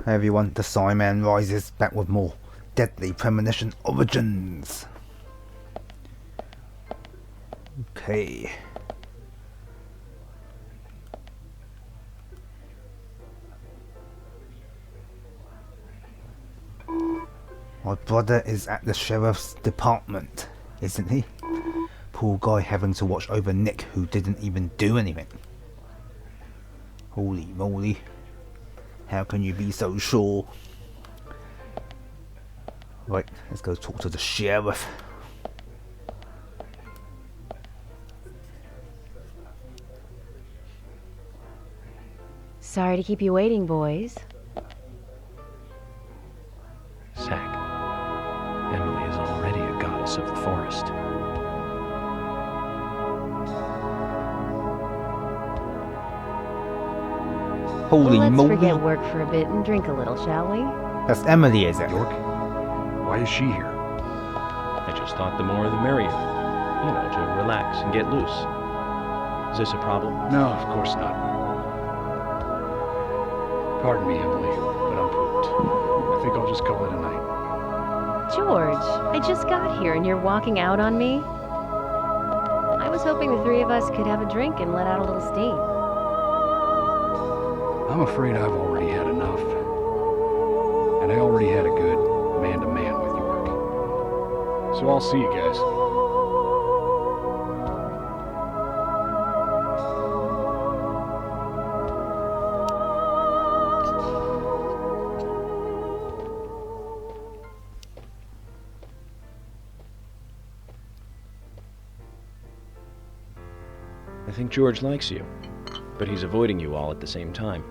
Hey everyone, the Psyman rises back with more deadly Premonition Origins. Okay. My brother is at the sheriff's department, isn't he? Poor guy having to watch over Nick, who didn't even do anything. Holy moly. How can you be so sure? Right, let's go talk to the sheriff. Sorry to keep you waiting, boys. Zack, Emily is already a goddess of the forest. Holy Let's moly. forget work for a bit and drink a little, shall we? That's Emily, is it? York? Why is she here? I just thought the more the merrier. You know, to relax and get loose. Is this a problem? No, of course not. Pardon me, Emily, but I'm pooped. I think I'll just call it a night. George, I just got here and you're walking out on me? I was hoping the three of us could have a drink and let out a little steam. I'm afraid I've already had enough. And I already had a good man-to-man with York. So I'll see you guys. I think George likes you, but he's avoiding you all at the same time.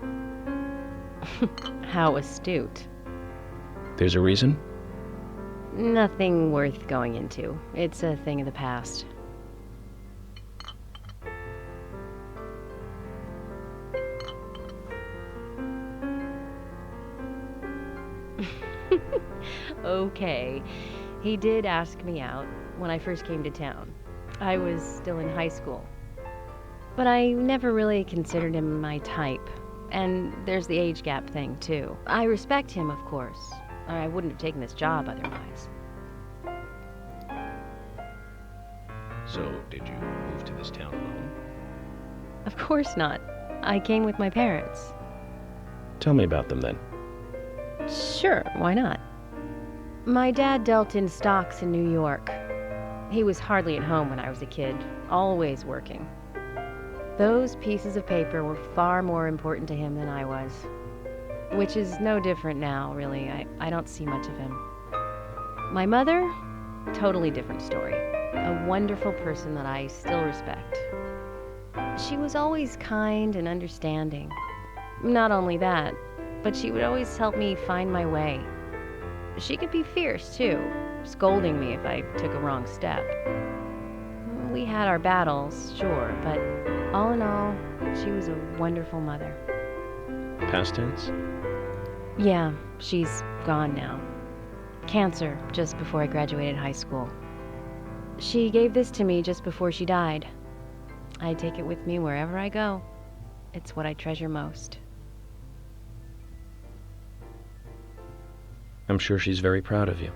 How astute. There's a reason? Nothing worth going into. It's a thing of the past. Okay. He did ask me out when I first came to town. I was still in high school. But I never really considered him my type. And there's the age gap thing, too. I respect him, of course. Or I wouldn't have taken this job otherwise. So, did you move to this town alone? Of course not. I came with my parents. Tell me about them then. Sure, why not? My dad dealt in stocks in New York. He was hardly at home when I was a kid, always working. Those pieces of paper were far more important to him than I was. Which is no different now, really. I don't see much of him. My mother? Totally different story. A wonderful person that I still respect. She was always kind and understanding. Not only that, but she would always help me find my way. She could be fierce, too, scolding me if I took a wrong step. We had our battles, sure, but all in all, she was a wonderful mother. Past tense? Yeah, she's gone now. Cancer, just before I graduated high school. She gave this to me just before she died. I take it with me wherever I go. It's what I treasure most. I'm sure she's very proud of you.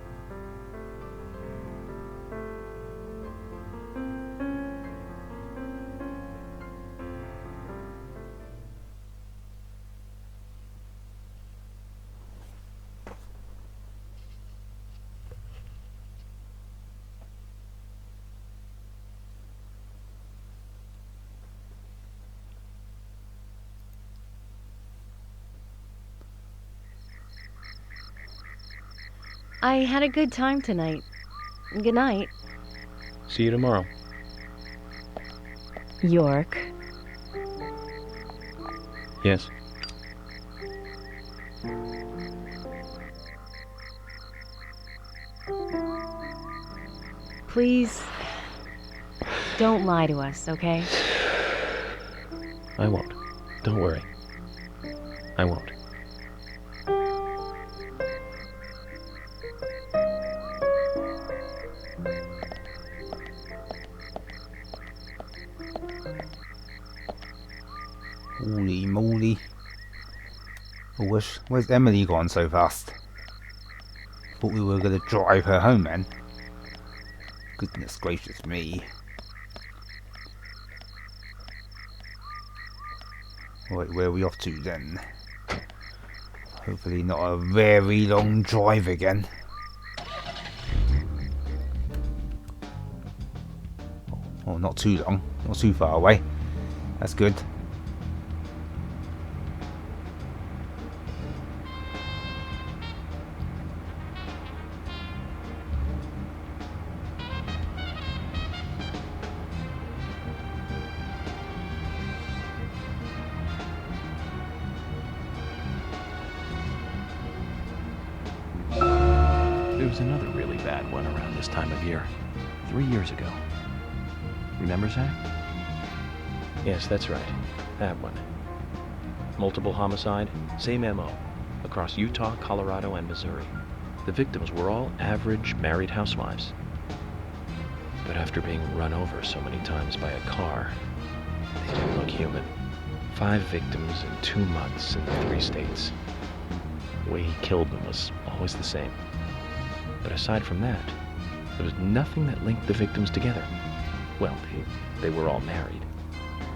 I had a good time tonight. Good night. See you tomorrow. York. Yes. Please, don't lie to us, okay? I won't. Don't worry. I won't. Holy moly. Where's Emily gone so fast? Thought we were gonna drive her home, man. Goodness gracious me. Right, where are we off to then? Hopefully not a very long drive again. Oh, not too long. Not too far away. That's good. There was another really bad one around this time of year. 3 years ago. Remember, Zach? Yes, that's right. That one. Multiple homicide, same MO. Across Utah, Colorado, and Missouri. The victims were all average married housewives. But after being run over so many times by a car, they didn't look human. 5 victims in 2 months in 3 states. The way he killed them was always the same. But aside from that, there was nothing that linked the victims together. Well, they were all married.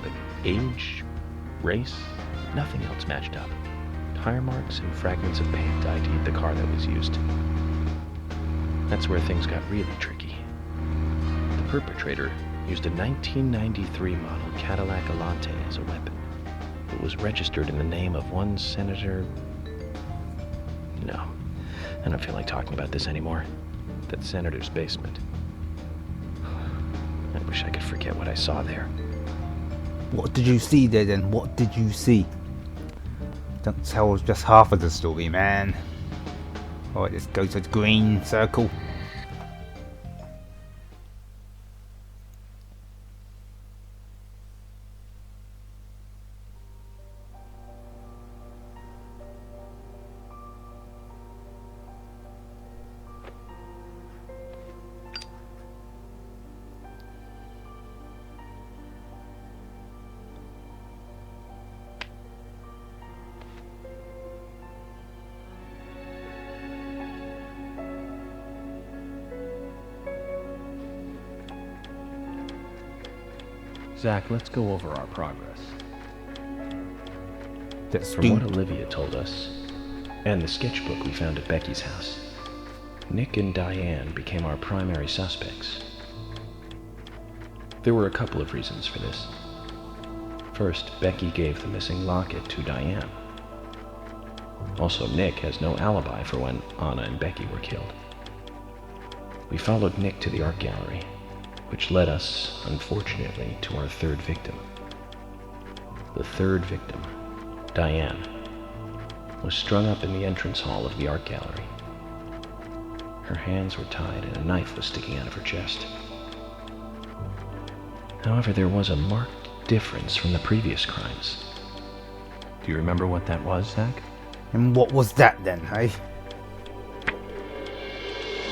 But age, race, nothing else matched up. Tire marks and fragments of paint ID'd the car that was used. That's where things got really tricky. The perpetrator used a 1993 model Cadillac Elante as a weapon. It was registered in the name of one Senator... No, I don't feel like talking about this anymore. That senator's basement. I wish I could forget what I saw there. What did you see there then? What did you see? Don't tell us just half of the story, man. Alright, let's go to the green circle. Zach, let's go over our progress. That's From what Olivia told us, and the sketchbook we found at Becky's house, Nick and Diane became our primary suspects. There were a couple of reasons for this. First, Becky gave the missing locket to Diane. Also, Nick has no alibi for when Anna and Becky were killed. We followed Nick to the art gallery, which led us, unfortunately, to our third victim. The third victim, Diane, was strung up in the entrance hall of the art gallery. Her hands were tied and a knife was sticking out of her chest. However, there was a marked difference from the previous crimes. Do you remember what that was, Zach? And what was that then, hey?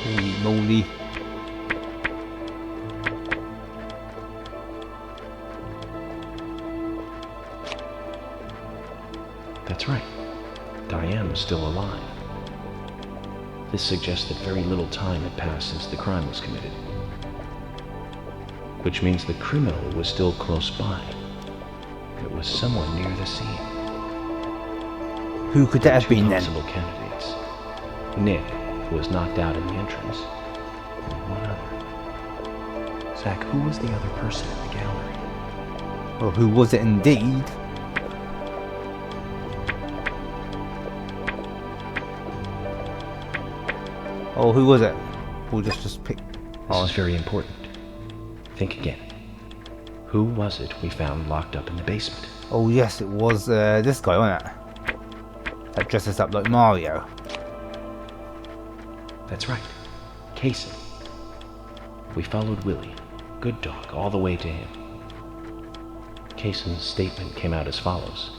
Holy moly. That's right. Diane was still alive. This suggests that very little time had passed since the crime was committed. Which means the criminal was still close by. It was someone near the scene. Who could that have been then? Two possible candidates. Nick, who was knocked out in the entrance, and one other. Zach, who was the other person in the gallery? Well, who was it indeed? Oh, who was it? We'll just pick. This is very important. Think again. Who was it we found locked up in the basement? Oh yes, it was this guy, wasn't it? That dresses up like Mario. That's right. Kaysen. We followed Willie, good dog, all the way to him. Kaysen's statement came out as follows.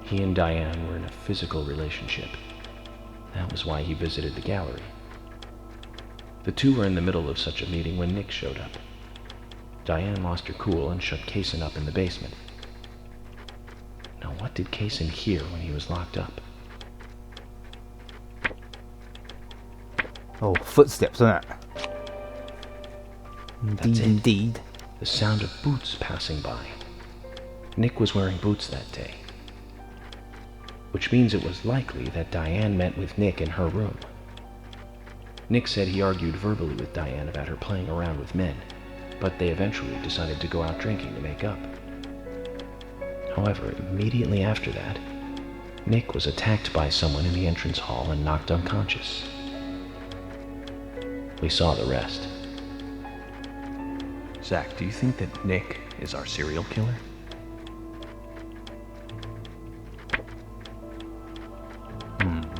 He and Diane were in a physical relationship. That was why he visited the gallery. The two were in the middle of such a meeting when Nick showed up. Diane lost her cool and shut Kaysen up in the basement. Now, what did Kaysen hear when he was locked up? Oh, footsteps, isn't it? That's Indeed, it. indeed. The sound of boots passing by. Nick was wearing boots that day, which means it was likely that Diane met with Nick in her room. Nick said he argued verbally with Diane about her playing around with men, but they eventually decided to go out drinking to make up. However, immediately after that, Nick was attacked by someone in the entrance hall and knocked unconscious. We saw the rest. Zach, do you think that Nick is our serial killer?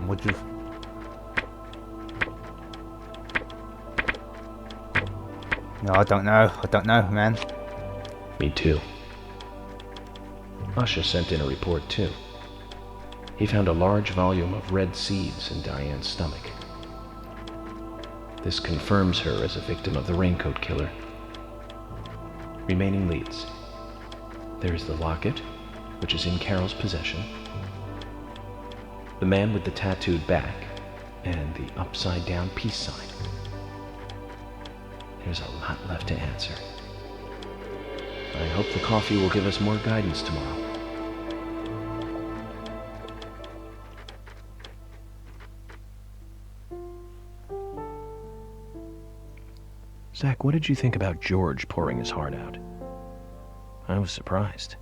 Would you? No, I don't know. I don't know, man. Me too. Usha sent in a report too. He found a large volume of red seeds in Diane's stomach. This confirms her as a victim of the Raincoat Killer. Remaining leads. There's the locket, which is in Carol's possession, the man with the tattooed back, and the upside-down peace sign. There's a lot left to answer. I hope the coffee will give us more guidance tomorrow. Zach, what did you think about George pouring his heart out? I was surprised.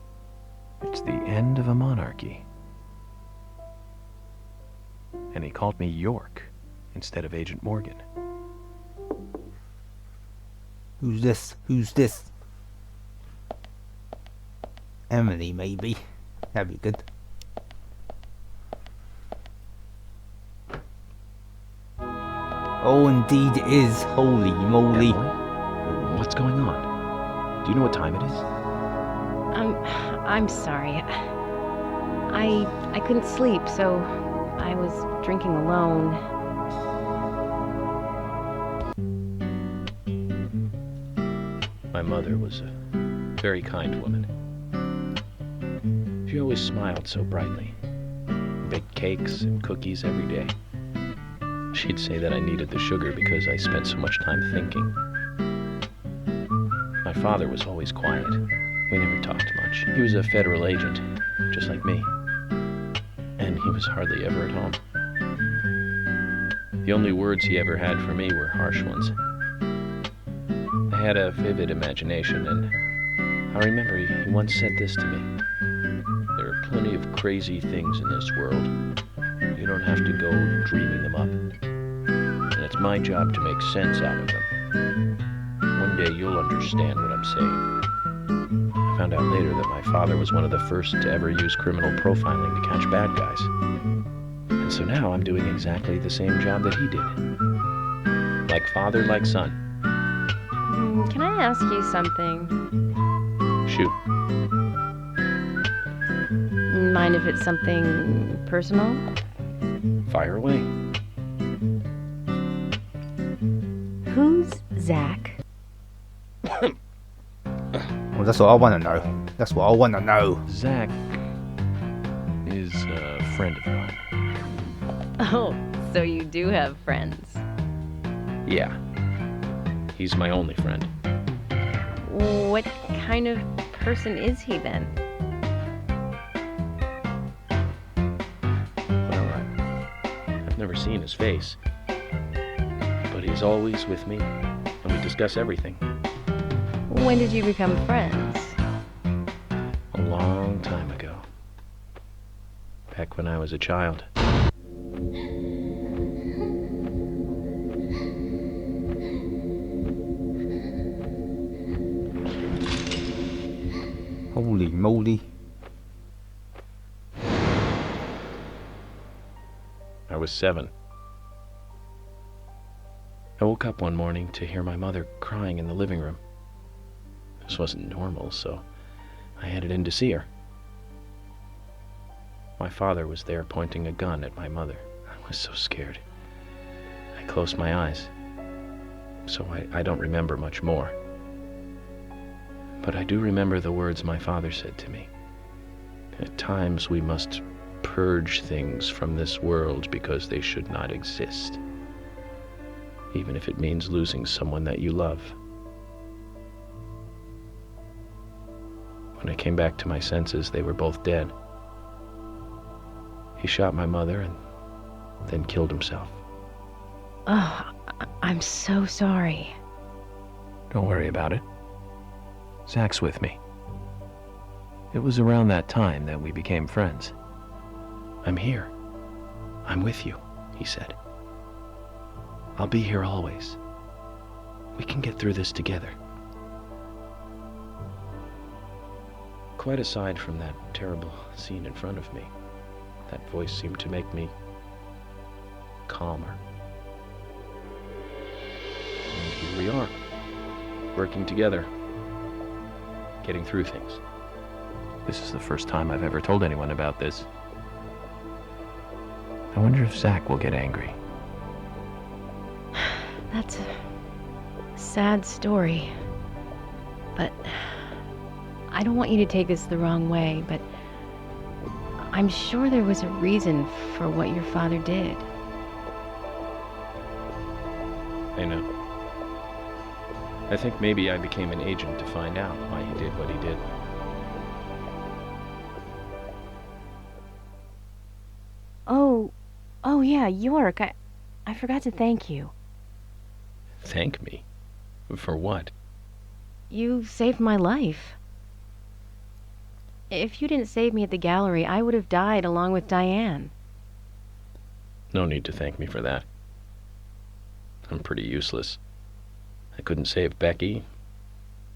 It's the end of a monarchy. And he called me York instead of Agent Morgan. Who's this? Who's this? Emily, maybe. That'd be good. Oh, indeed it is. Holy moly. Emily? What's going on? Do you know what time it is? I'm sorry. I couldn't sleep, so I was drinking alone. My mother was a very kind woman. She always smiled so brightly. Baked cakes and cookies every day. She'd say that I needed the sugar because I spent so much time thinking. My father was always quiet. We never talked much. He was a federal agent, just like me. And he was hardly ever at home. The only words he ever had for me were harsh ones. I had a vivid imagination, and I remember he once said this to me. There are plenty of crazy things in this world. You don't have to go dreaming them up. And it's my job to make sense out of them. One day you'll understand what I'm saying. I found out later that my father was one of the first to ever use criminal profiling to catch bad guys. And so now I'm doing exactly the same job that he did. Like father, like son. Can I ask you something? Shoot. Mind if it's something personal? Fire away. Who's Zach? Well, that's what I want to know. That's what I want to know. Zach is a friend of mine. Oh, so you do have friends. Yeah. He's my only friend. What kind of person is he then? Well, I've never seen his face. But he's always with me, and we discuss everything. When did you become friends? A long time ago. Back when I was a child. Holy moly. I was 7. I woke up one morning to hear my mother crying in the living room. This wasn't normal, so I headed in to see her. My father was there pointing a gun at my mother. I was so scared. I closed my eyes, so I don't remember much more. But I do remember the words my father said to me. At times we must purge things from this world because they should not exist, even if it means losing someone that you love. When I came back to my senses, they were both dead. He shot my mother and then killed himself. Oh, I'm so sorry. Don't worry about it. Zach's with me. It was around that time that we became friends. I'm here. I'm with you, he said. I'll be here always. We can get through this together. Quite aside from that terrible scene in front of me, that voice seemed to make me calmer. And here we are, working together, getting through things. This is the first time I've ever told anyone about this. I wonder if Zach will get angry. That's a sad story. But I don't want you to take this the wrong way, but I'm sure there was a reason for what your father did. I know. I think maybe I became an agent to find out why he did what he did. Oh yeah, York, I forgot to thank you. Thank me? For what? You saved my life. If you didn't save me at the gallery, I would have died along with Diane. No need to thank me for that. I'm pretty useless. I couldn't save Becky.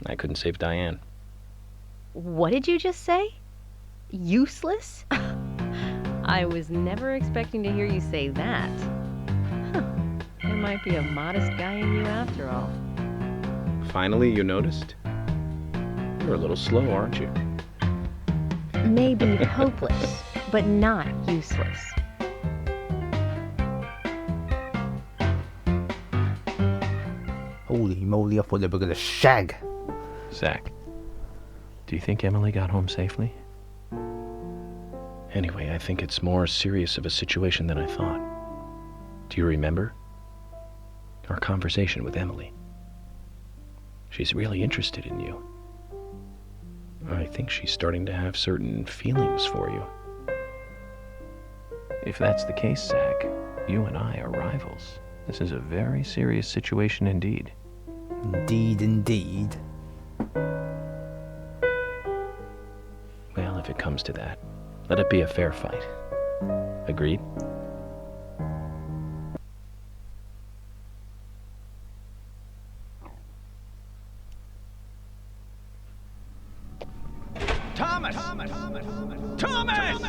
I couldn't save Diane. What did you just say? Useless? I was never expecting to hear you say that. Huh. There might be a modest guy in you after all. Finally, you noticed? You're a little slow, aren't you? Maybe hopeless, but not useless. Holy moly, I thought they were gonna shag. Zach, do you think Emily got home safely? Anyway, I think it's more serious of a situation than I thought. Do you remember our conversation with Emily? She's really interested in you. I think she's starting to have certain feelings for you. If that's the case, Zach, you and I are rivals. This is a very serious situation indeed. Indeed, indeed. Well, if it comes to that, let it be a fair fight. Agreed? Thomas! Thomas!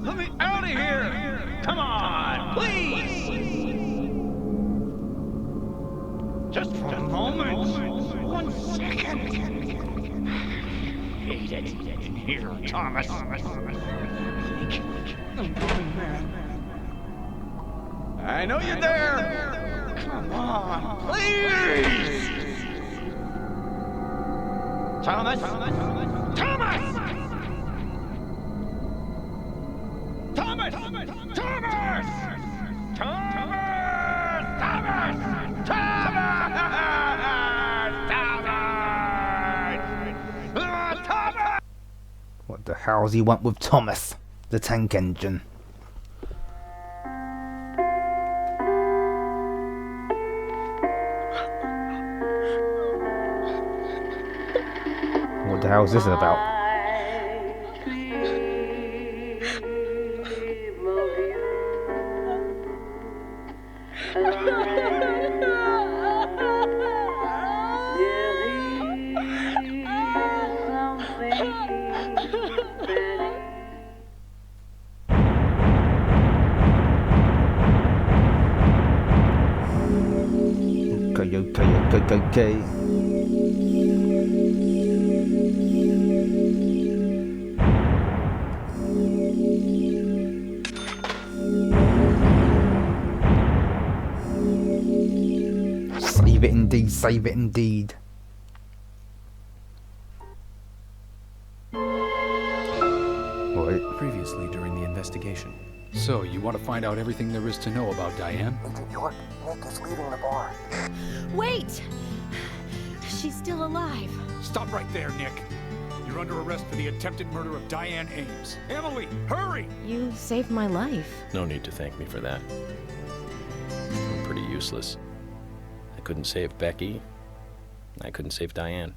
Let me out of here! Come on, please! Just for a moment. 1 second. Hate it in here, Thomas. I know you're there. Come on, please! Thomas! Thomas! Thomas! Thomas! Thomas! What the hell's he want with Thomas, the tank engine? What the hell is this about? Okay. Save it indeed, save it indeed. Well, So, you want to find out everything there is to know about Diane? Agent York, Nick is leaving the bar. Wait! She's still alive. Stop right there, Nick. You're under arrest for the attempted murder of Diane Ames. Emily, hurry! You saved my life. No need to thank me for that. I'm pretty useless. I couldn't save Becky. I couldn't save Diane.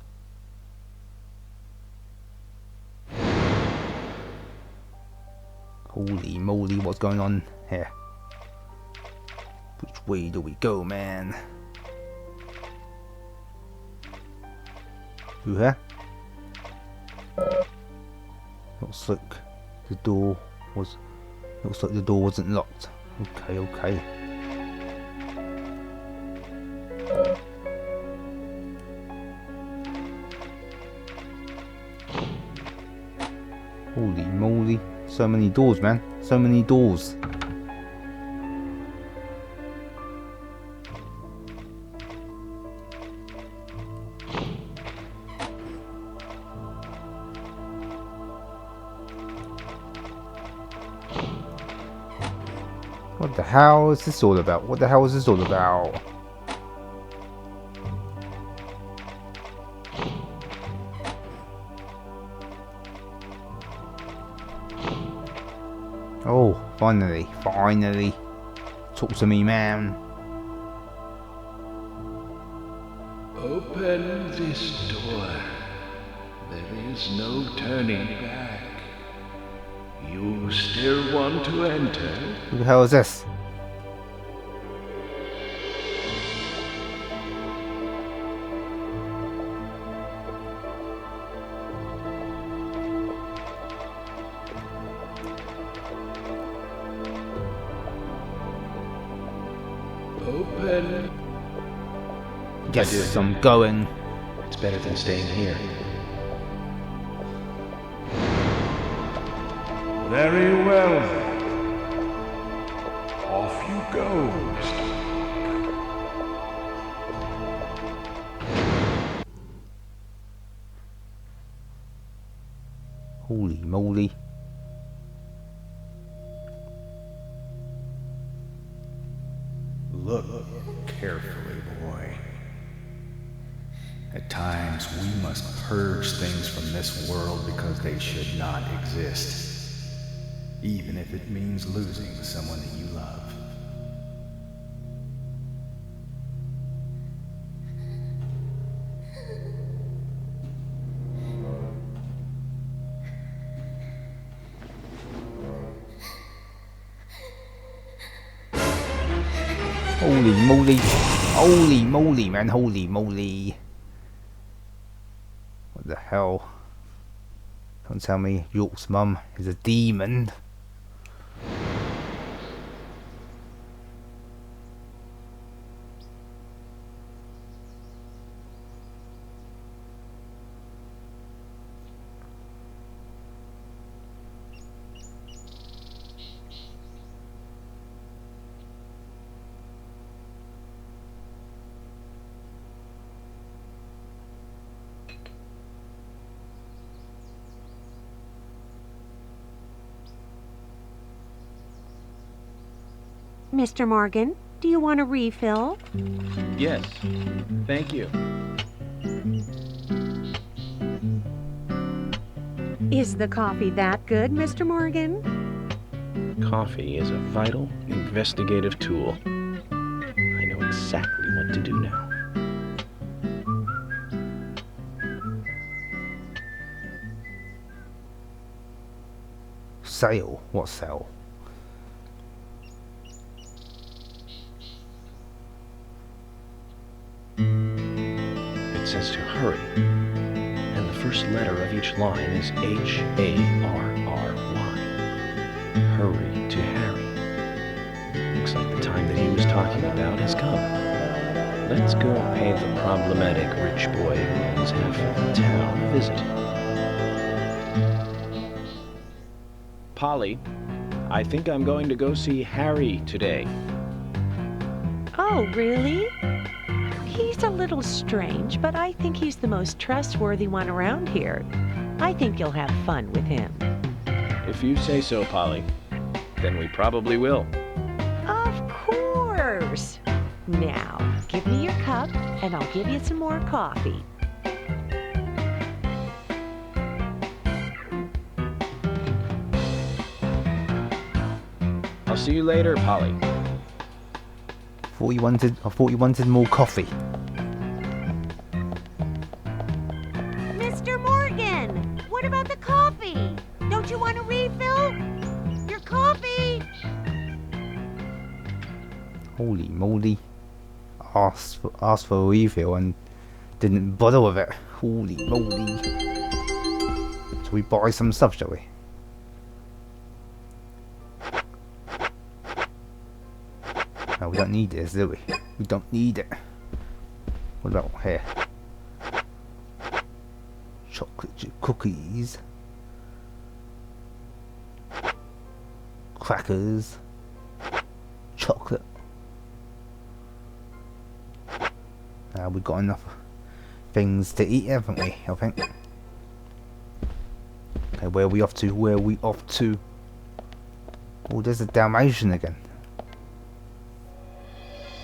Holy moly, what's going on here? Which way do we go, man? Through here? Looks like the door wasn't locked. Okay, okay. Holy moly. So many doors, man. So many doors. What the hell is this all about? What the hell is this all about? Oh, finally, finally. Talk to me, man. Open this door. There is no turning back. You still want to enter? Who the hell is this? Open. Yes, I'm going. It's better than staying here. Very well then. Off you go, Mr. Holy moly. Look carefully, boy. At times, we must purge things from this world because they should not exist, even if it means losing someone that you love. Holy moly. Holy moly, man. Holy moly. What the hell? Don't tell me York's mum is a demon. Mr. Morgan, do you want a refill? Yes, thank you. Is the coffee that good, Mr. Morgan? Coffee is a vital, investigative tool. I know exactly what to do now. Sale? What sale? It says to hurry, and the first letter of each line is H-A-R-R-Y. Hurry to Harry. Looks like the time that he was talking about has come. Let's go pay the problematic rich boy who owns half of the town a visit. Polly, I think I'm going to go see Harry today. Oh, really? He's a little strange, but I think he's the most trustworthy one around here. I think you'll have fun with him. If you say so, Polly. Then we probably will. Of course. Now, give me your cup, and I'll give you some more coffee. I'll see you later, Polly. I thought you wanted more coffee. Mr. Morgan, what about the coffee? Don't you want a refill? Your coffee! Holy moly. Asked for a refill and didn't bother with it. Holy moly. Shall we buy some stuff, shall we? No, we don't need this, do we? We don't need it. What about here? Chocolate chip cookies. Crackers. Chocolate. We've got enough things to eat, haven't we? I think. Okay, where are we off to? Where are we off to? Oh, there's a Dalmatian again.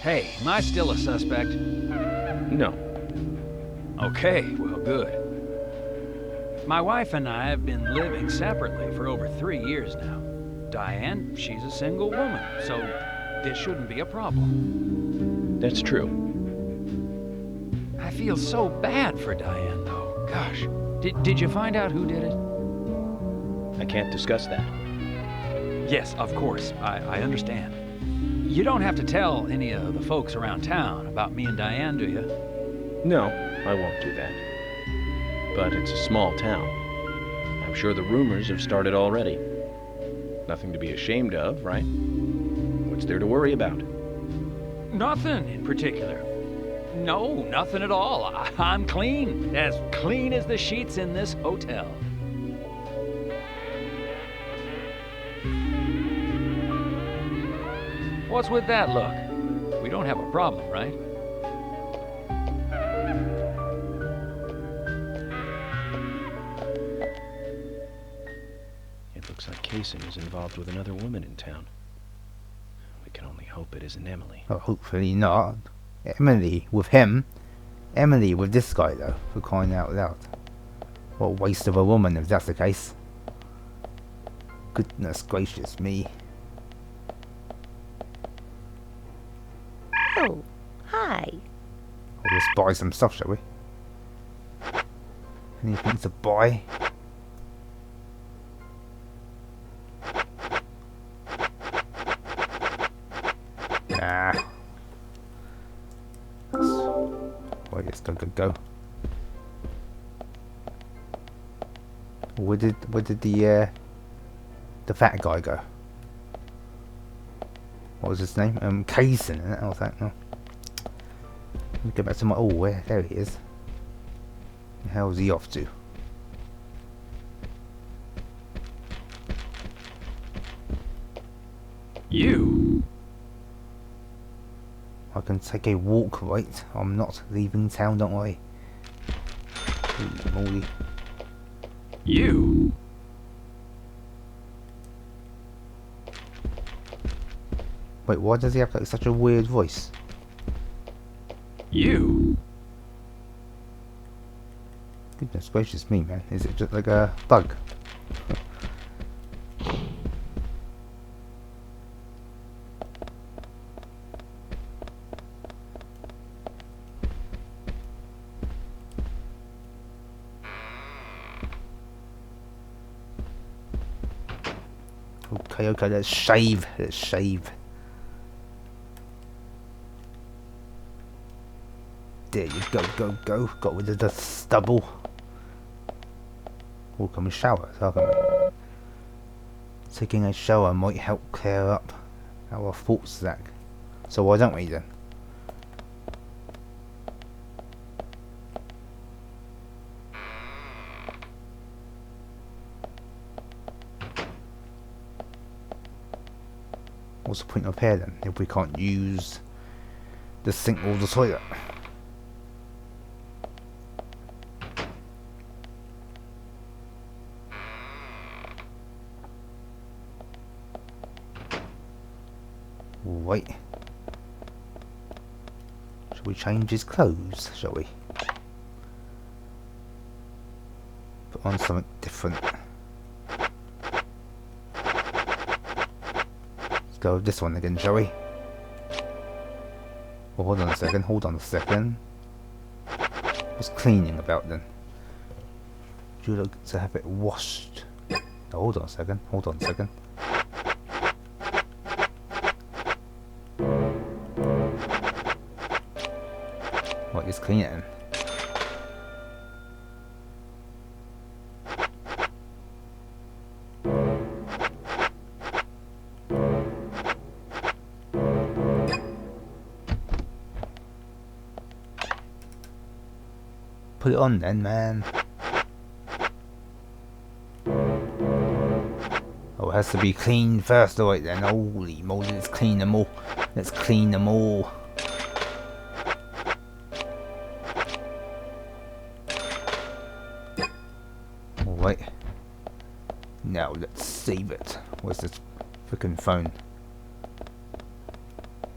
Hey, am I still a suspect? No. Okay, well, good. My wife and I have been living separately for over 3 years now. Diane, she's a single woman, so this shouldn't be a problem. That's true. I feel so bad for Diane, though. Gosh. Did you find out who did it? I can't discuss that. Yes, of course. I understand. You don't have to tell any of the folks around town about me and Diane, do you? No, I won't do that. But it's a small town. I'm sure the rumors have started already. Nothing to be ashamed of, right? What's there to worry about? Nothing in particular. No, nothing at all. I'm clean as the sheets in this hotel. What's with that look? We don't have a problem, right? It looks like Casing is involved with another woman in town. We can only hope it isn't Emily. Oh, hopefully not. Emily with him. Emily with this guy, though, for crying out loud. What a waste of a woman if that's the case. Goodness gracious me. Oh, hi. We'll just buy some stuff, shall we? Anything to buy? Nah. Well, yes, go. Where did the fat guy go? What was his name? Kaysen, isn't it? I was like, no. Let me go back to my... Oh, where? There he is. The hell's he off to? You? I can take a walk, right? I'm not leaving town, don't worry. Holy moly. You? Wait, why does he have like such a weird voice? You? Goodness gracious me, man. Is it just like a bug? Okay, let's shave. There you go. Got rid of the stubble. Oh, can we shower? Taking a shower might help clear up our thoughts, Zach. So why don't we then? What's the point of here then, if we can't use the sink or the toilet? Right. Shall we change his clothes, shall we? Put on something different. Let's go with this one again, shall we? Well, hold on a second, hold on a second. What's cleaning about then? Do you like to have it washed? Oh, hold on a second, hold on a second. What is cleaning? Put it on then, man. Oh, it has to be cleaned first, alright then. Holy moly, let's clean them all. Let's clean them all. Alright. Now let's save it. Where's this freaking phone?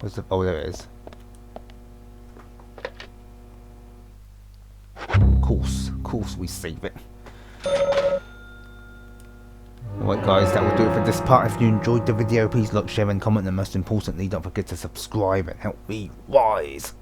Where's the... Oh, there it is. Of course we save it. Alright guys, that will do it for this part. If you enjoyed the video, please like, share and comment, and most importantly, don't forget to subscribe and help me rise.